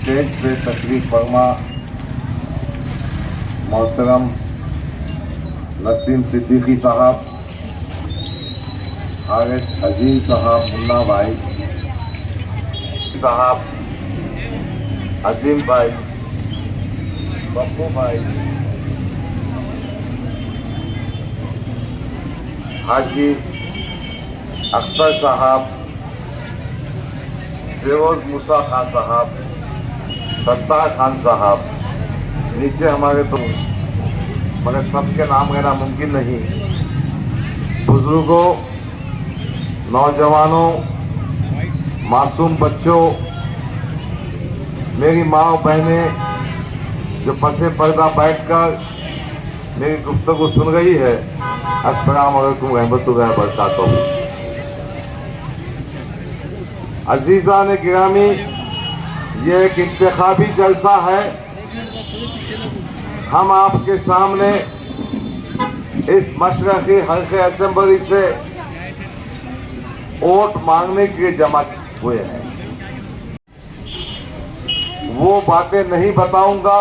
Stage पे तशरीफ फरमा मोहतरम नसीम सिद्दीकी साहब, हारिस अजीम साहब, मुन्ना भाई साहब, अजीम भाई, बप्पू भाई, हाजी अख्तर साहब, फिरोज मूसा खान साहब, सत्तार खान साहब, नीचे हमारे तो मगर सबके नाम लेना मुमकिन नहीं। बुजुर्गों, नौजवानों, मासूम बच्चों, मेरी माँ और बहनें जो पसे पर्दा बैठकर मेरी गुफ्तगू सुन रही है, अस्सलाम वालेकुम रहमतुल्लाहि व बरकातहू। अजीज़ान गिरामी, ये एक इंतखाबी जलसा है। हम आपके सामने इस मशरक़ी हल्के असेंबली से वोट मांगने के लिए जमा हुए हैं। वो बातें नहीं बताऊंगा,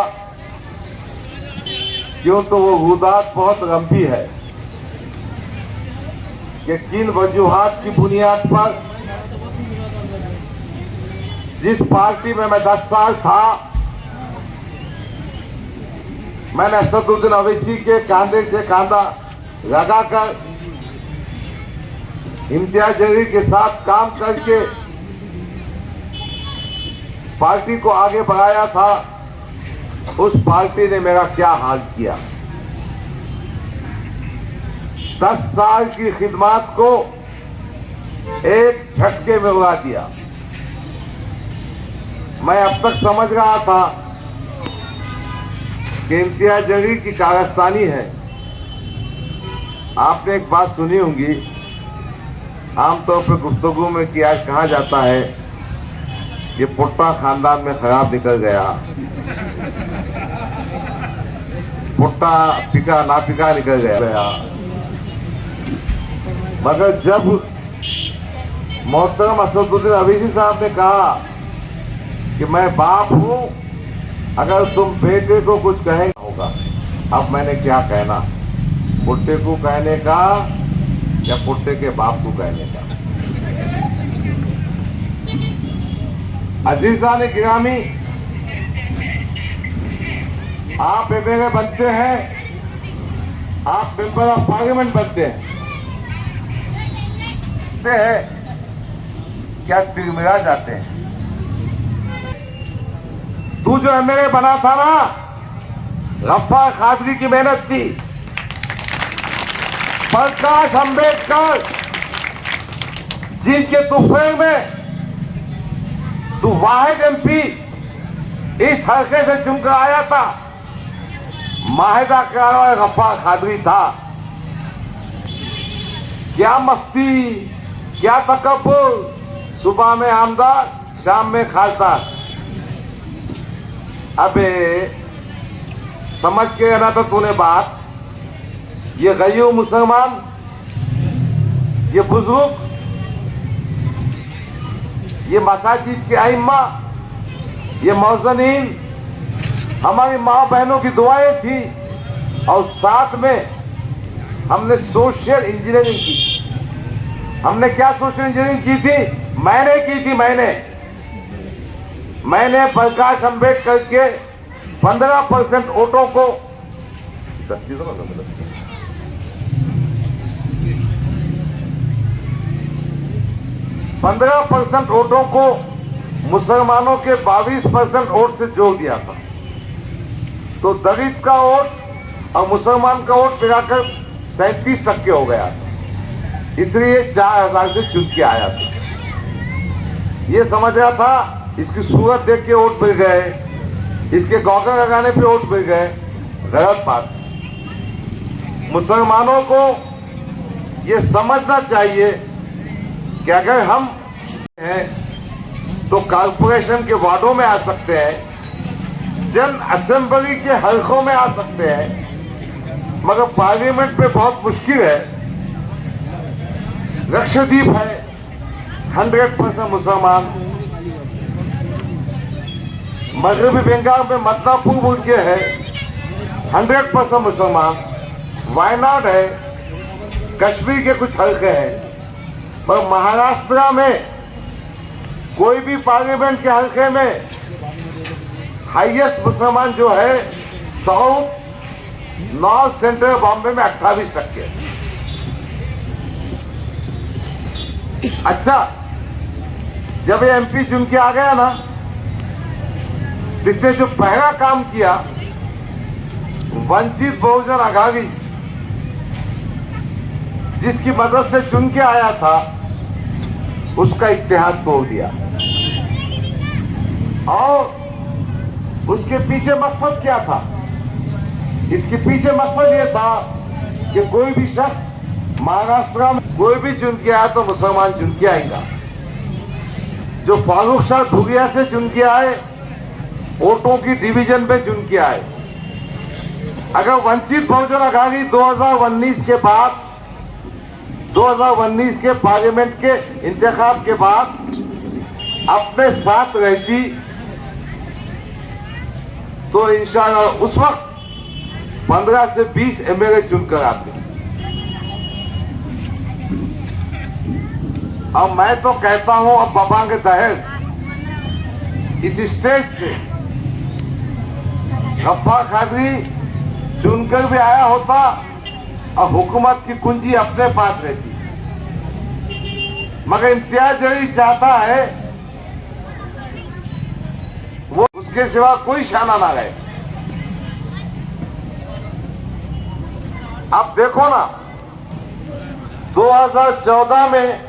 क्यों तो वो गुदात बहुत लंबी है कि किन वजूहात की बुनियाद पर जिस पार्टी में मैं 10 साल था, मैंने असदुद्दीन अवैसी के कांधे से कांधा लगाकर इम्तियाज जलील के साथ काम करके पार्टी को आगे बढ़ाया था। उस पार्टी ने मेरा क्या हाल किया। 10 साल की खिदमत को एक झटके में उड़ा दिया। मैं अब तक समझ रहा था कि इम्तियाज जलील की कारस्तानी है। आपने एक बात सुनी होगी, आमतौर पर गुफ्तगू में कि आज कहा जाता है ये पुट्टा खानदान में खराब निकल गया, पुट्टा पिका ना पिका निकल गया। मगर जब मोहतरम असदुद्दीन अवैसी साहब ने कहा कि मैं बाप हूं, अगर तुम बेटे को कुछ कहेंगे होगा, अब मैंने क्या कहना, पुट्टे को कहने का या पुट्टे के बाप को कहने का। अजीज़ान गिरामी, आप मेरे बनते हैं, आप मेंबर ऑफ पार्लियामेंट बनते हैं, क्या तिरमिरा जाते हैं। तू जो एमएलए बना था ना, गफ्फार कादरी की मेहनत थी, प्रकाश अंबेडकर जिनके तुफे में तू वाहिद एमपी इस हल्के से चुनकर आया था, माहिदा कराने वाला गफ्फार कादरी था। क्या मस्ती, क्या तकब्बुर, सुबह में आमदार, शाम में खासदार। अबे समझ के आना था तूने बात। ये गरीब मुसलमान, ये बुजुर्ग, ये मसाजिद के आइम्मा, ये मौज़नीन, हमारी माँ बहनों की दुआएं थी, और साथ में हमने सोशल इंजीनियरिंग की। हमने क्या सोशल इंजीनियरिंग की थी? मैंने की थी। मैंने प्रकाश अंबेडकर के 15% वोटों को 15% वोटों को मुसलमानों के 22% वोट से जोड़ दिया था। तो दलित का वोट और मुसलमान का वोट मिलाकर 37% हो गया था। इसलिए 4000 से चुन के आया था। ये समझ रहा था इसकी सूरत देख के वोट मिल गए, इसके गौका लगाने पे वोट मिल गए। गलत बात। मुसलमानों को ये समझना चाहिए कि अगर हम हैं तो कॉर्पोरेशन के वार्डों में आ सकते हैं, जन असेंबली के हलकों में आ सकते हैं, मगर पार्लियामेंट में बहुत मुश्किल है। लक्षद्वीप है 100% मुसलमान, मगरबी बंगाल में मदनापुर बोल के है 100% मुसलमान, वायनाड है, कश्मीर के कुछ हल्के हैं, पर महाराष्ट्र में कोई भी पार्लियामेंट के हल्के में हाईएस्ट मुसलमान जो है साउथ नॉर्थ सेंट्रल बॉम्बे में 28%। अच्छा, जब ये एमपी चुन के आ गया ना, इसने जो पहला काम किया, वंचित बहुजन आघाड़ी जिसकी मदद से चुन के आया था, उसका इत्तेहाद तोड़ दिया। और उसके पीछे मकसद क्या था? इसके पीछे मकसद ये था कि कोई भी शख्स महाराष्ट्र में कोई भी चुन के आया तो मुसलमान चुन के आएगा। जो फारूक शाह धुरिया से चुन के आए, वोटों की डिवीजन पे चुन के आए। अगर वंचित बहुजन आघाड़ी 2019 के बाद 2019 के पार्लियामेंट के इंतखाब के बाद अपने साथ रहती तो इंशाअल्लाह उस वक्त 15 से 20 एमएलए चुनकर आते। अब मैं तो कहता हूं, अब बाबा के तहत इस स्टेज से गफ्फार कादरी चुनकर भी आया होता और हुकूमत की कुंजी अपने पास रहती, मगर इम्तियाज जलील चाहता है वो उसके सिवा कोई शाना ना रहे। अब देखो ना, 2014 में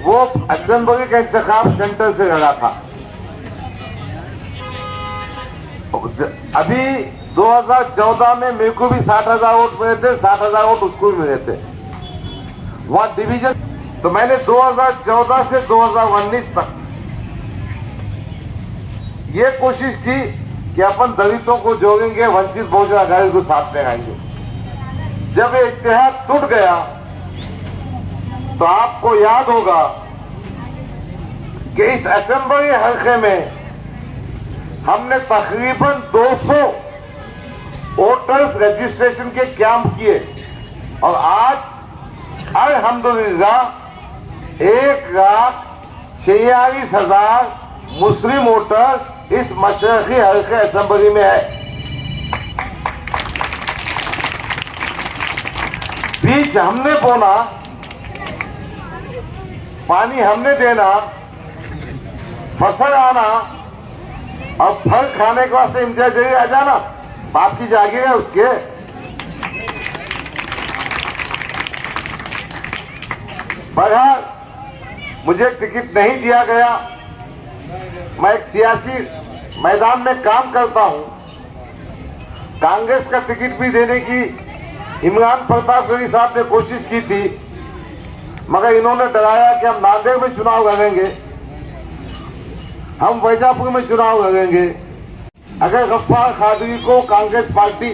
वो असेंबली का इंतखाब सेंटर से लड़ा था। अभी 2014 में मेरे को भी 60,000 वोट मिले थे, 60,000 वोट उसको भी मिले थे वहां डिवीजन। तो मैंने 2014 से 2019 तक ये कोशिश की कि अपन दलितों को जोड़ेंगे, वंचित बहुजन आघाड़ी को साथ में आएंगे। जब ये इत्तेहाद टूट गया तो आपको याद होगा कि इस असेंबली हल्के में हमने तकरीबन 200 वोटर्स रजिस्ट्रेशन के कैंप किए और आज अल्हम्दुलिल्लाह 1,46,000 मुस्लिम वोटर इस मशरकी हल्के असेंबली में है। बीज हमने बोना, पानी हमने देना, फसल आना और फल खाने के वास्ते इम्तियाज जलील आ जाना, बाप की जागीर है उसके। बहरहाल मुझे टिकट नहीं दिया गया। मैं एक सियासी मैदान में काम करता हूं। कांग्रेस का टिकट भी देने की इमरान प्रतापगढ़ी साहब ने कोशिश की थी, मगर इन्होंने डराया कि हम नांदेड़ में चुनाव लड़ेंगे, हम वैजापुर में चुनाव लड़ेंगे। अगर गफ्फार कादरी को कांग्रेस पार्टी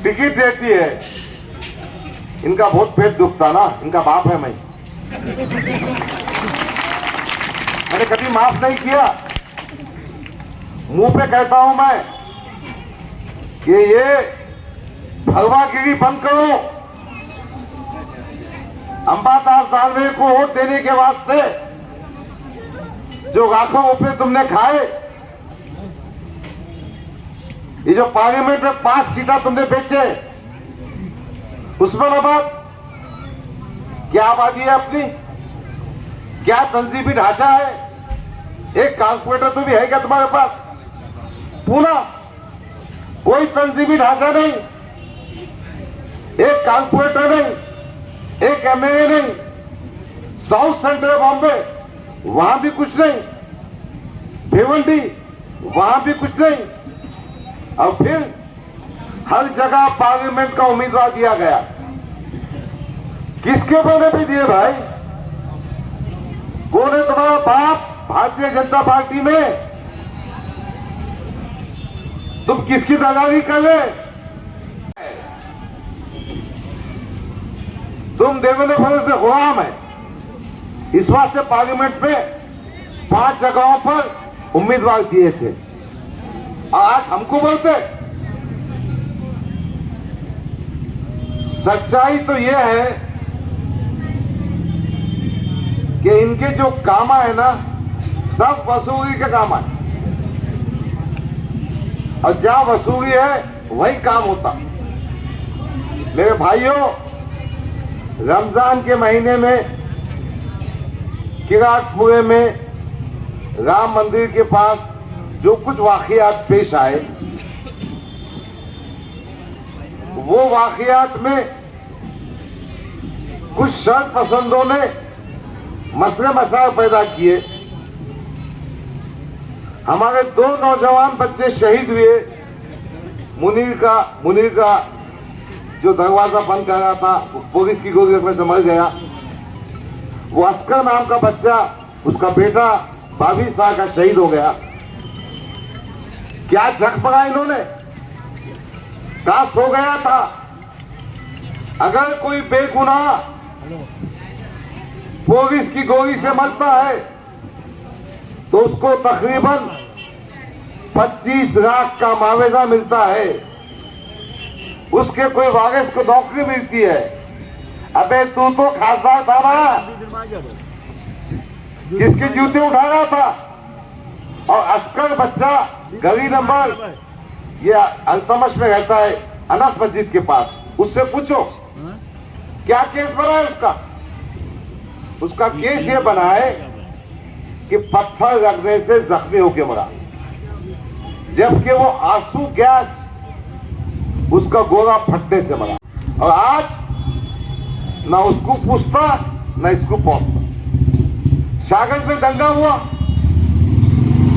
टिकट देती है, इनका बहुत पेट दुखता ना, इनका बाप है मैं। मैंने कभी माफ नहीं किया, मुंह पे कहता हूं मैं कि ये भगवागिरी बंद करो। अंबादास दानवे को वोट देने के वास्ते जो लाखों रुपए तुमने खाए, ये जो पार्लियामेंट में 5 सीटा तुमने बेचे, उस्मानाबाद क्या आबादी है अपनी, क्या तंजीमी ढांचा है? एक कॉर्पोरेटर तो भी है क्या तुम्हारे पास? पूना कोई तंजीमी ढांचा नहीं, एक कॉर्पोरेटर नहीं, एक एमएलए नहीं। साउथ सेंट्रल बॉम्बे वहां भी कुछ नहीं, भिवंडी वहां भी कुछ नहीं, और फिर हर जगह पार्लियामेंट का उम्मीदवार दिया गया। किसके बने भी दिए भाई? कौन है तुम्हारा बाप भारतीय जनता पार्टी में? तुम किसकी दलाली कर रहे? तुम देवेंद्र फडणवीस से गुलाम है। इस वास्ते पार्लियामेंट में 5 जगहों पर उम्मीदवार किए थे, आज हमको बोलते। सच्चाई तो यह है कि इनके जो काम है ना, सब वसूली के काम है, और जहां वसूली है वही काम होता। मेरे भाइयों, रमजान के महीने में किरातपुरे में राम मंदिर के पास जो कुछ वाकयात पेश आए, वो वाकयात में कुछ शर्त पसंदों ने मसले मसाइल पैदा किए। हमारे 2 नौजवान बच्चे शहीद हुए। मुनीर का जो दरवाजा बंद कर रहा था, पुलिस की गोली लगने से मर गया। वो अस्कर नाम का बच्चा, उसका बेटा 22 साल का शहीद हो गया। क्या झक पड़ा इन्होंने? कहां सो गया था? अगर कोई बेगुनाह पुलिस की गोली से मरता है तो उसको तकरीबन 25 लाख का मुआवजा मिलता है, उसके कोई वारिस को नौकरी मिलती है। अबे तू तो खासदार था ना, किसके जूते उठा रहा था? और अस्कर बच्चा गली नंबर ये अल्तमश में रहता है, अनस मस्जिद के पास, उससे पूछो क्या केस बना है उसका। उसका केस ये बना है कि पत्थर लगने से जख्मी होकर मरा, जबकि वो आंसू गैस उसका गोला फटने से मरा। और आज ना उसको पूछता ना इसको पहुंचता। शागज में दंगा हुआ,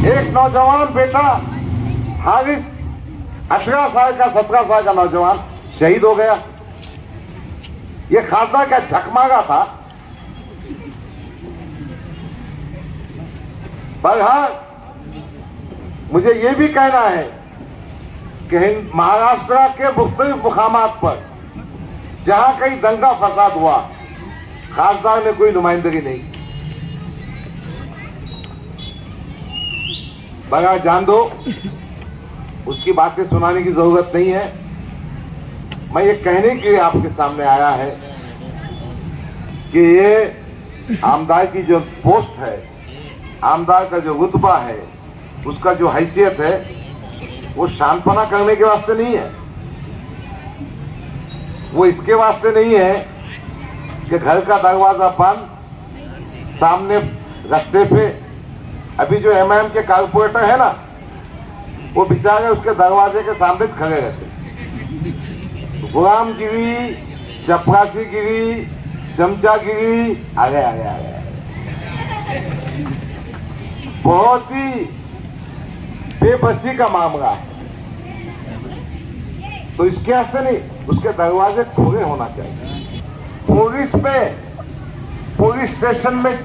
एक नौजवान बेटा हारिस 18 साल का 17 साल का नौजवान शहीद हो गया। ये खासदार क्या झक मांगा था? बहरहाल मुझे ये भी कहना है कि महाराष्ट्र के मुख्तलिफ मुकामात पर जहां कहीं दंगा फसाद हुआ, खासदार ने कोई नुमाइंदगी नहीं। बगैर जान दो, उसकी बातें सुनाने की जरूरत नहीं है। मैं ये कहने के लिए आपके सामने आया है कि ये आमदार की जो पोस्ट है, आमदार का जो रुतबा है, उसका जो हैसियत है, वो शानपना करने के वास्ते नहीं है। वो इसके वास्ते नहीं है कि घर का दरवाजा बंद, सामने रास्ते पे अभी जो एमआईएम के कारपोरेटर है ना, वो बेचारे उसके दरवाजे के सामने खड़े रहते। गुलामगिरी, चपरासीगिरी, चमचागिरी, आ गए। बहुत ही बेबसी का मामला है। तो इसके वास्ते नहीं, उसके दरवाजे खुले होना चाहिए। पुलिस स्टेशन में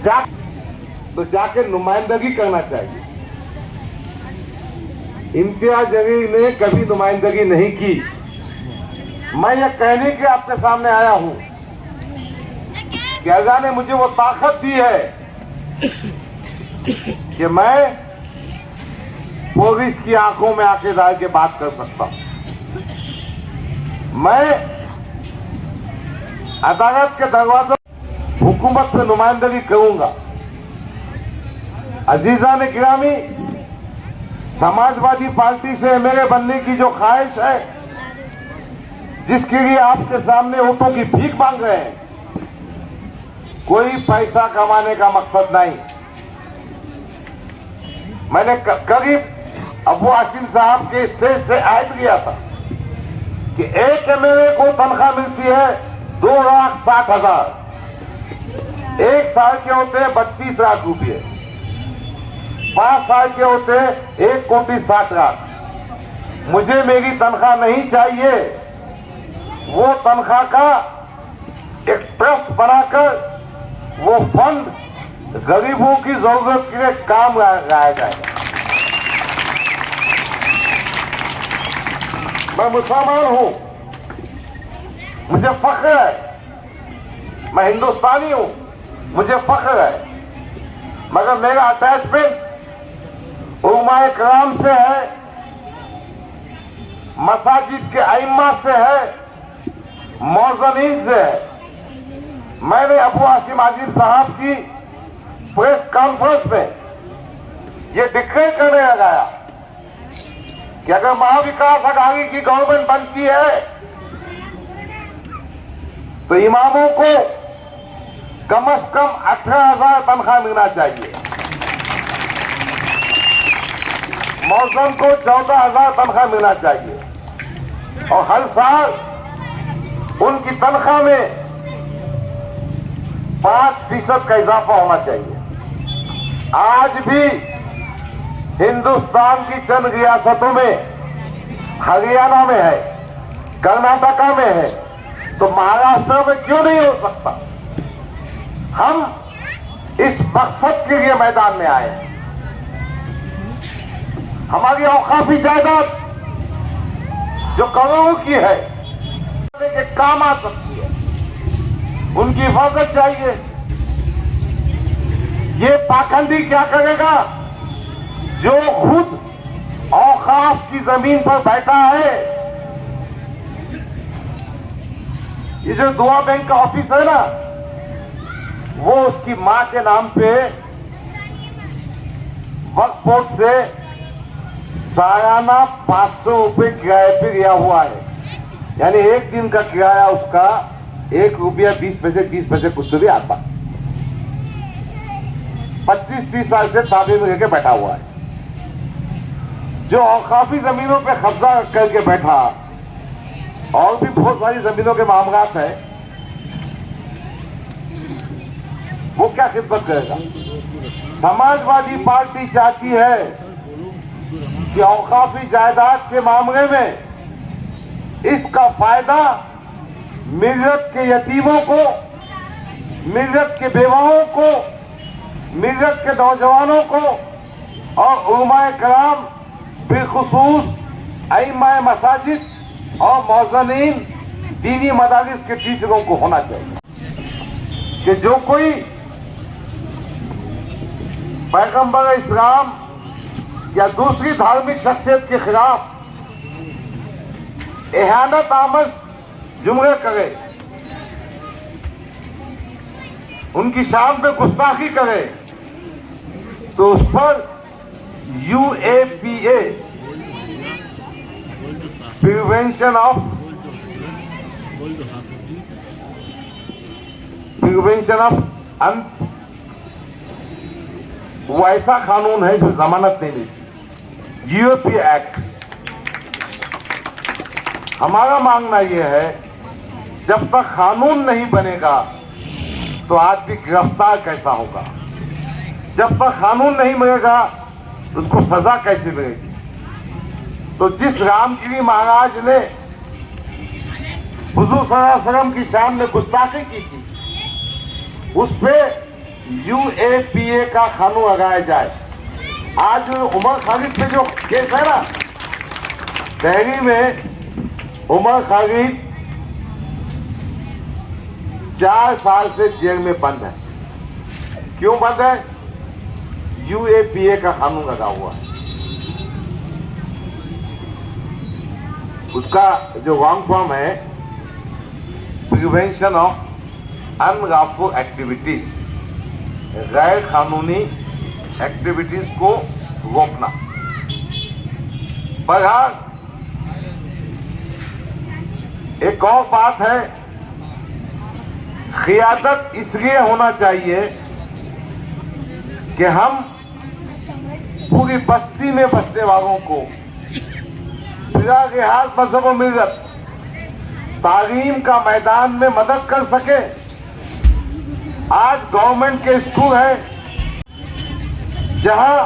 जाके नुमाइंदगी करना चाहिए। इम्तियाज जलील ने कभी नुमाइंदगी नहीं की। मैं ये कहने के आपके सामने आया हूं कि अल्लाह ने मुझे वो ताकत दी है कि मैं पुलिस की आंखों में आंखें डाल के बात कर सकता हूं। मैं अदालत के दरवाजे हुकूमत में नुमाइंदगी करूंगा। अजीजान गिरामी, समाजवादी पार्टी से मेरे बनने की जो ख्वाहिश है, जिसके लिए आपके सामने वोटों की भीख मांग रहे हैं, कोई पैसा कमाने का मकसद नहीं। मैंने करीब अबू आसिम साहब के स्टेज से ऐड किया था कि एक एमएलए को तनख्वाह मिलती है 2,60,000, एक साल के होते हैं 32 लाख रुपये, 5 साल के होते हैं 1,60,00,000। मुझे मेरी तनख्वाह नहीं चाहिए। वो तनख्वाह का एक ट्रस्ट बनाकर वो फंड गरीबों की जरूरत के लिए काम लाया जाएगा। मैं मुसलमान हूं, मुझे फख्र है। मैं हिंदुस्तानी हूं, मुझे फख्र है। मगर मेरा अटैचमेंट उलमाए कराम से है, मसाजिद के अइम्मा से है, मौज़नीन से है। मैंने अबू आसिम आजिम साहब की प्रेस कॉन्फ्रेंस में ये डिक्लेयर करने लगाया कि अगर महाविकास अघाड़ी की गवर्नमेंट बनती है तो इमामों को कम से कम 18,000 तनख्वाह मिलना चाहिए, मौजन को 14,000 तनख्वाह मिलना चाहिए और हर साल उनकी तनख्वाह में 5% का इजाफा होना चाहिए। आज भी हिंदुस्तान की चंद रियासतों में, हरियाणा में है, कर्नाटका में है, तो महाराष्ट्र में क्यों नहीं हो सकता? हम इस मकसद के लिए मैदान में आए हैं। हमारी औकाफी जायदाद जो करोड़ों की है के काम आ सकती है, उनकी हिफाजत चाहिए। ये पाखंडी क्या करेगा? जो खुद औकाफ की जमीन पर बैठा है, ये जो दुआ बैंक का ऑफिस है ना, वो उसकी मां के नाम पे वक्फ बोर्ड से सालाना 500 रुपये किराए पे दिया हुआ है। यानी एक दिन का किराया उसका 1 रुपया 20 पैसे 30 पैसे कुछ तो भी आता। 25-30 साल से ताबे में लेके बैठा हुआ है। जो औकाफी जमीनों पे कब्जा करके बैठा, और भी बहुत सारी जमीनों के मामलात है, वो क्या खिदमत करेगा? समाजवादी पार्टी चाहती है कि औकाफी जायदाद के मामले में इसका फायदा मिल्लत के यतीमों को, मिल्लत के बेवाओं को, मिल्लत के नौजवानों को और उलमाए कराम बिलखुसूस अइम्माए मसाजिद और मौज़नीन दीनी मदारिस के टीचरों को होना चाहिए कि जो कोई पैगंबर इस्लाम या दूसरी धार्मिक शख्सियत के खिलाफ एहानत आमद जुमले करे, उनकी शान पे गुस्ताखी करे, तो उस पर UAPA प्रिवेंशन ऑफ वो ऐसा कानून है जो जमानत नहीं देती, UAPA एक्ट। हमारा मांगना यह है, जब तक कानून नहीं बनेगा तो आदमी गिरफ्तार कैसा होगा? जब तक कानून नहीं बनेगा तो उसको सजा कैसे मिलेगी? तो जिस रामगिरी महाराज ने हुजूर सल्लल्लाहु अलैहि वसल्लम की शान में गुस्ताखी की थी, उस पे UAPA का कानून लगाया जाए। आज उमर खालिद पे जो केस है ना, दिल्ली में उमर खालिद 4 साल से जेल में बंद है। क्यों बंद है? UAPA का कानून लगा हुआ है। उसका जो लॉन्ग फॉर्म है प्रिवेंशन ऑफ अनलॉफुल एक्टिविटीज, गैर कानूनी एक्टिविटीज को रोकना। बहरहाल एक और बात है, क़ियादत इसलिए होना चाहिए कि हम पूरी बस्ती में बसने वालों को बिला लिहाज मजहब व मिल्लत तालीम का मैदान में मदद कर सके। आज गवर्नमेंट के स्कूल है जहां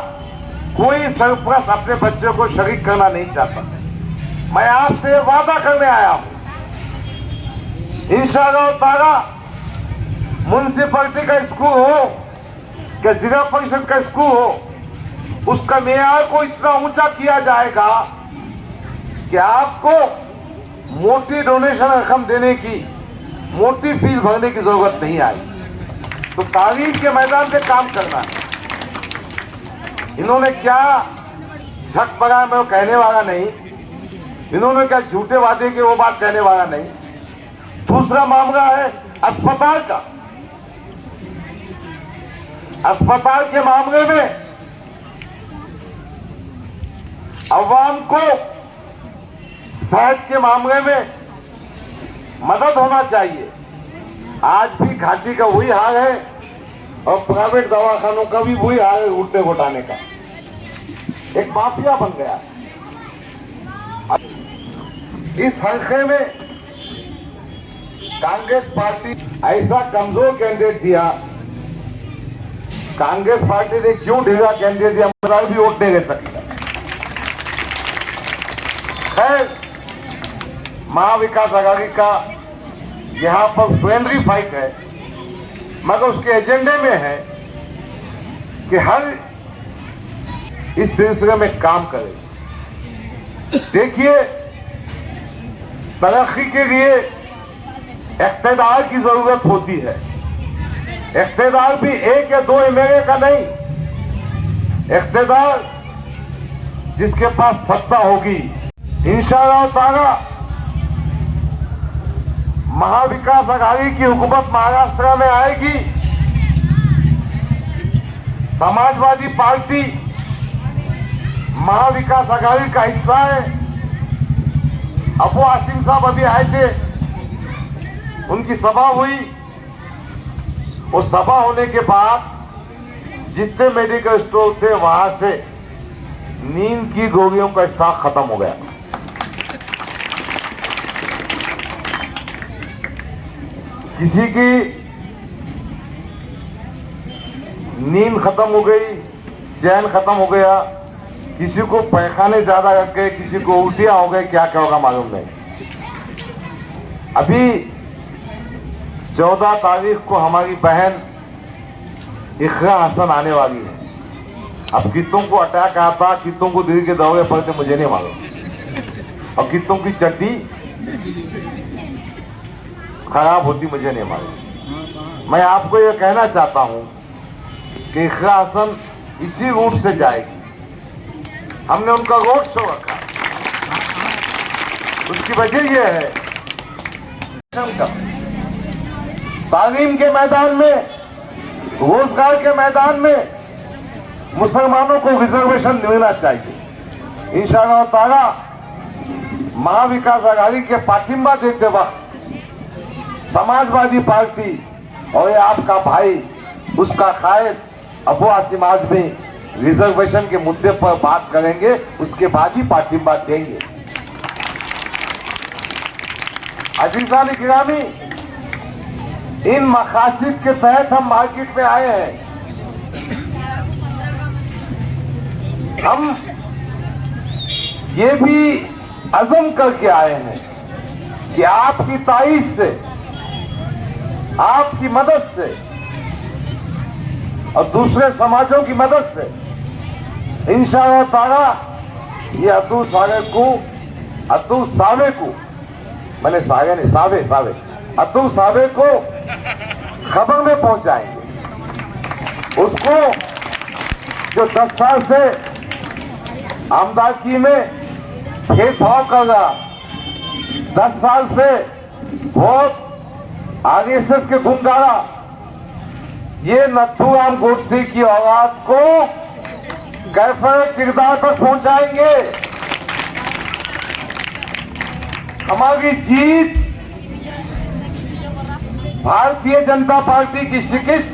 कोई सरपरस्त अपने बच्चों को शरीक करना नहीं चाहता। मैं आपसे वादा करने आया हूं, इंशाअल्लाह ताला म्युनिसिपैलिटी का स्कूल हो कि जिला परिषद का स्कूल हो, उसका मेयार को इतना ऊंचा किया जाएगा कि आपको मोटी डोनेशन रकम देने की, मोटी फीस भरने की जरूरत नहीं आएगी। तो तालीम के मैदान पे काम करना है। इन्होंने क्या झक बगा मैं वो कहने वाला नहीं, इन्होंने क्या झूठे वादे के वो बात कहने वाला नहीं। दूसरा मामला है अस्पताल का। अस्पताल के मामले में अवाम को सेहत के मामले में मदद होना चाहिए। आज भी घाटी का वही हाल है और प्राइवेट दवाखानों का भी वही हाल है, उठने घुटाने का एक माफिया बन गया। इस हल्के में कांग्रेस पार्टी ऐसा कमजोर कैंडिडेट दिया। कांग्रेस पार्टी ने क्यों ढीला कैंडिडेट दिया, मतलब भी वोट नहीं दे सकता। खैर, महाविकास आघाड़ी का यहां पर फ्रेंडली फाइट है, मगर उसके एजेंडे में है कि हर इस सिलसिले में काम करे। देखिए, तरक्की के लिए इख्तिदार की जरूरत होती है। इख्तिदार भी एक या दो एमएलए का नहीं, इख्तिदार जिसके पास सत्ता होगी। इंशाअल्लाह ताला महाविकास आघाड़ी की हुकूमत महाराष्ट्र में आएगी। समाजवादी पार्टी महाविकास आघाड़ी का हिस्सा है। अबू आसिम साहब अभी आए थे, उनकी सभा हुई। वो सभा होने के बाद जितने मेडिकल स्टोर थे वहां से नींद की गोलियों का स्टॉक खत्म हो गया। किसी की नींद खत्म हो गई, चैन खत्म हो गया, किसी को पैखाने ज्यादा लग गए, किसी को उल्टियां हो गए, क्या क्या होगा मालूम नहीं। अभी 14 तारीख को हमारी बहन इकरा हसन आने वाली है। अब कितों को अटैक आता, कितों को दिल के दौरे पड़ते मुझे नहीं मालूम, और कितों की चड्डी खराब होती मुझे नहीं मालूम। मैं आपको यह कहना चाहता हूं कि इकरा हसन इसी रूट से जाएगी। हमने उनका रोड शो रखा, उसकी वजह यह है तालीम के मैदान में, रोजगार के मैदान में मुसलमानों को रिजर्वेशन मिलना चाहिए। इंशाअल्लाह ताला महाविकास आघाड़ी के पाठिंबा देते वक्त समाजवादी पार्टी और ये आपका भाई उसका कायद अबू आसिम आजमी रिजर्वेशन के मुद्दे पर बात करेंगे, उसके बाद ही पाठिंबा देंगे। अजीजान गिरामी, इन मकासद के तहत हम मार्केट में आए हैं। हम ये भी अज़म करके आए हैं कि आपकी ताईद से, आपकी मदद से और दूसरे समाजों की मदद से इंशाअल्लाह ताला ये अतुल सावे को, मैंने सावे नहीं, सावे अतुल सावे को खबर में पहुंचाएंगे। उसको जो 10 साल से आमदनी में भेदभाव कर रहा, 10 साल से बहुत आरएसएस के गुंडारा, ये नथुराम गोडसे की औलाद को कैफे किरदार पर पहुंचाएंगे। हमारी जीत भारतीय जनता पार्टी की शिकस्त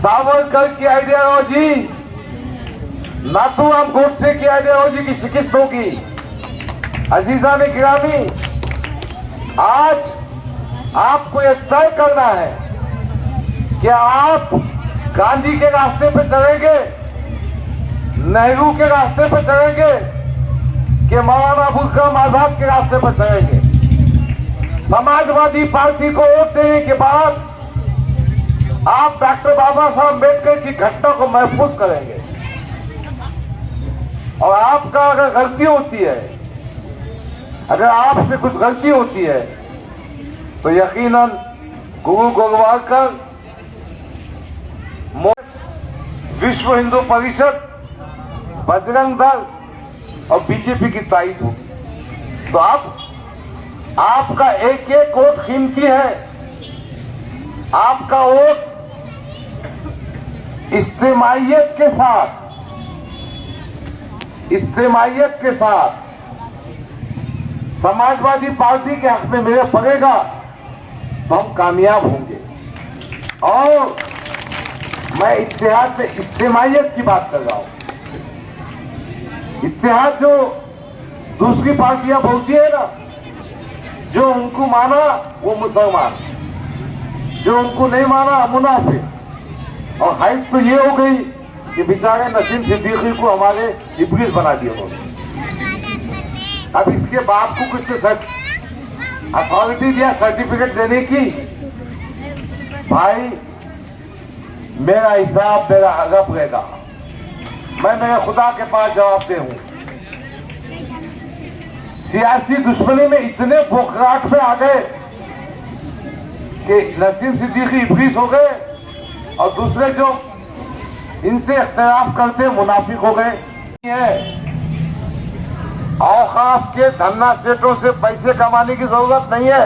सावरकर की आइडियोलॉजी, नाथुराम गोडसे की आइडियोलॉजी की शिकस्त होगी। अजीजा ने गिरामी, आज आपको यह तय करना है कि आप गांधी के रास्ते पर चलेंगे, नेहरू के रास्ते पर चलेंगे, कि मौलाना अबुल कलाम आजाद के रास्ते पर चलेंगे। समाजवादी पार्टी को वोट देने के बाद आप डॉक्टर बाबा साहब अम्बेडकर की घटना को महफूज करेंगे। और आपका अगर गलती होती है, अगर आपसे कुछ गलती होती है, तो यकीनन गुरु गोलवालकर, विश्व हिंदू परिषद बजरंग दल और बीजेपी की ताईद होगी। तो अब आपका एक एक वोट कीमती है। आपका वोट इज्तिमाइयत के साथ समाजवादी पार्टी के हक में मेरे पड़ेगा तो हम कामयाब होंगे। और मैं इत्तेहाद से इज्तिमाइयत की बात कर रहा हूं। इत्तेहाद जो दूसरी पार्टियां बोलती है ना, जो उनको माना वो मुसलमान, जो उनको नहीं माना मुनाफिक। और हाइट तो ये हो गई कि बेचारे नसीम सिद्दीकी को हमारे इब्लिस बना दिया उन्होंने। अब इसके बाप को कुछ अथॉरिटी दिया सर्टिफिकेट देने की। भाई मेरा हिसाब मेरा रब रहेगा, मैं मेरे खुदा के पास जवाब दे हूं। सियासी दुश्मनी में इतने बोखराट पे आ गए कि नसीम सिद्दीकी इब्लिस हो गए और दूसरे जो इनसे इख्तिलाफ करते मुनाफिक हो गए। औकाफ के धन्ना सेठों से पैसे कमाने की जरूरत नहीं है।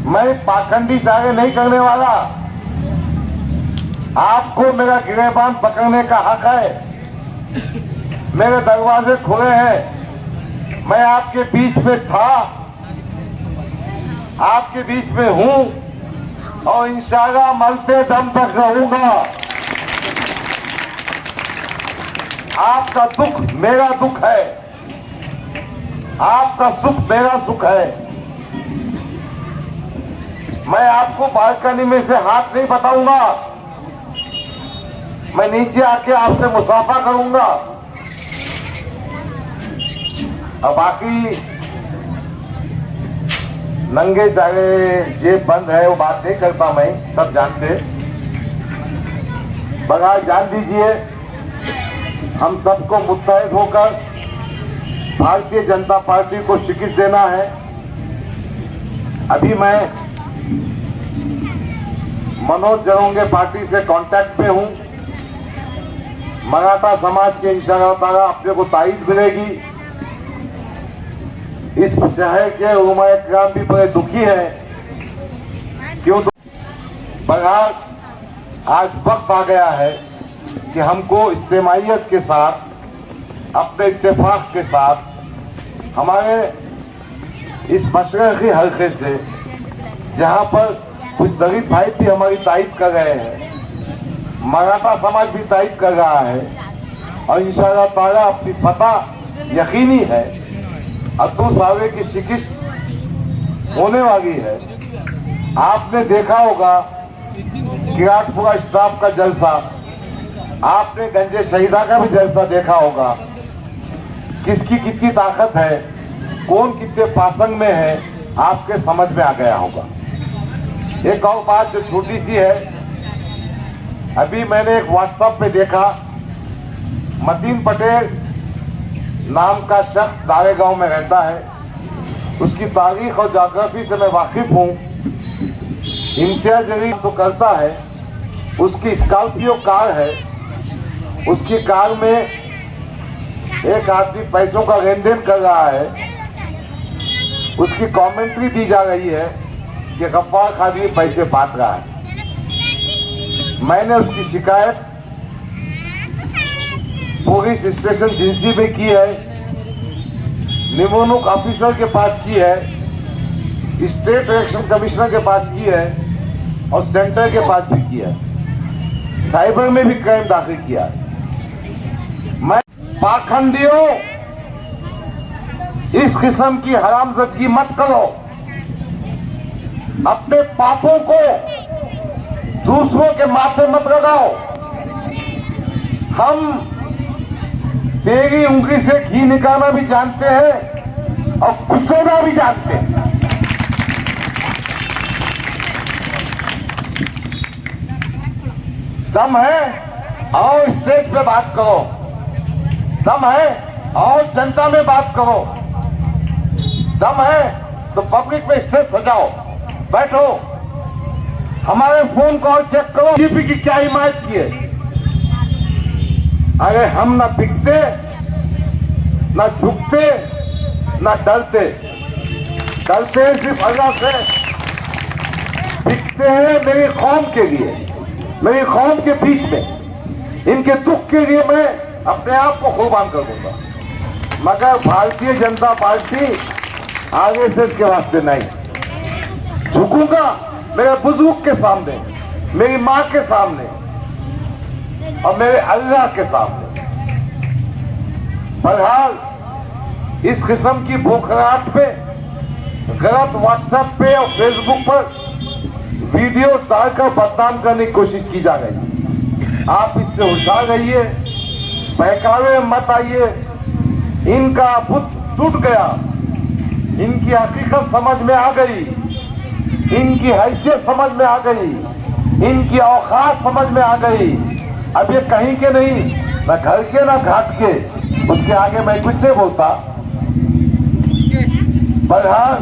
मैं पाखंडी दावे नहीं करने वाला। आपको मेरा गिरेबान पकड़ने का हक है। मेरे दरवाजे खुले हैं। मैं आपके बीच में था, आपके बीच में हूं और इंशाअल्लाह मरते दम तक रहूंगा। आपका दुख मेरा दुख है, आपका सुख मेरा सुख है। मैं आपको बालकनी में से हाथ नहीं बताऊंगा, मैं नीचे आके आपसे मुसाफा करूंगा। और बाकी नंगे चाहे जेब बंद है वो बात नहीं करता मैं, सब जानते। बगैर जान दीजिए, हम सबको मुत्तहिद होकर भारतीय जनता पार्टी को शिकस्त देना है। अभी मैं मनोज जरोंगे पार्टी से कांटेक्ट में हूं। मराठा समाज के इंशाअल्लाह ताला अपने को ताईद मिलेगी। इस शहर के उलमाए किराम भी बड़े दुखी है। क्यों? बगैर आज वक्त आ गया है कि हमको इज्तिमाइयत के साथ, अपने इत्तेफाक के साथ, हमारे इस मशरक़ी हल्के से जहां पर कुछ दलित भाई भी हमारी तारीफ कर रहे हैं, मराठा समाज भी तारीफ कर रहा है और इंशाअल्लाह ताला अपनी फतह यकीनी है। अब्दुल सावे की शिकस्त होने वाली है। आपने देखा होगा किराटपुरा स्टाफ का जलसा, आपने गंजे शहीदा का भी जलसा देखा होगा। किसकी कितनी ताकत है, कौन कितने पासंग में है, आपके समझ में आ गया होगा। एक और बात जो छोटी सी है, अभी मैंने एक व्हाट्सएप पे देखा, मतीन पटेल नाम का शख्स दारेगांव में रहता है। उसकी तारीख और जोग्राफी से मैं वाकिफ हूँ। इम्तियाज अली तो करता है, उसकी स्कॉर्पियो कार है, उसकी कार में एक आदमी पैसों का लेन देन कर रहा है। उसकी कमेंट्री दी जा रही है कि गफ्फार खादी पैसे बांट रहा है। मैंने उसकी शिकायत पुलिस स्टेशन जिंसी में की है, निमोनुक ऑफिसर के पास की है, स्टेट इलेक्शन कमिश्नर के पास की है और सेंटर के पास भी किया है। साइबर में भी क्राइम दाखिल किया है। मैं पाखंडियों, इस किस्म की हरामजदगी मत करो। अपने पापों को दूसरों के माथे मत लगाओ। हम तेरी उंगली से घी निकालना भी जानते हैं और गुस्सेना भी जानते हैं। दम है और स्टेज पे बात करो, दम है और जनता में बात करो, दम है तो पब्लिक में स्टेज सजाओ, बैठो, हमारे फोन कॉल चेक करो। बीजेपी की क्या हिमायत की है, अरे हम ना बिकते, ना झुकते, ना डरते। डरते हैं सिर्फ अल्लाह से, बिकते हैं मेरी कौम के लिए, मेरी कौम के बीच में। इनके दुख के लिए मैं अपने आप को कुर्बान कर दूंगा, मगर भारतीय जनता पार्टी आगे से इसके वास्ते नहीं झुकूंगा। मेरे बुजुर्ग के सामने, मेरी माँ के सामने और मेरे अल्लाह के सामने। बहरहाल इस किस्म की भूखराहट पे, गलत व्हाट्सएप पे और फेसबुक पर वीडियो डालकर बदनाम करने की कोशिश की जा रही। आप इससे होशियार रहिए, बहकावे में मत आइए। इनका बुत टूट गया, इनकी हकीकत समझ में आ गई, इनकी हैसियत समझ में आ गई, इनकी औकात समझ में आ गई। अब ये कहीं के नहीं, न घर के न घाट के, उसके आगे मैं कुछ नहीं बोलता। बहरहाल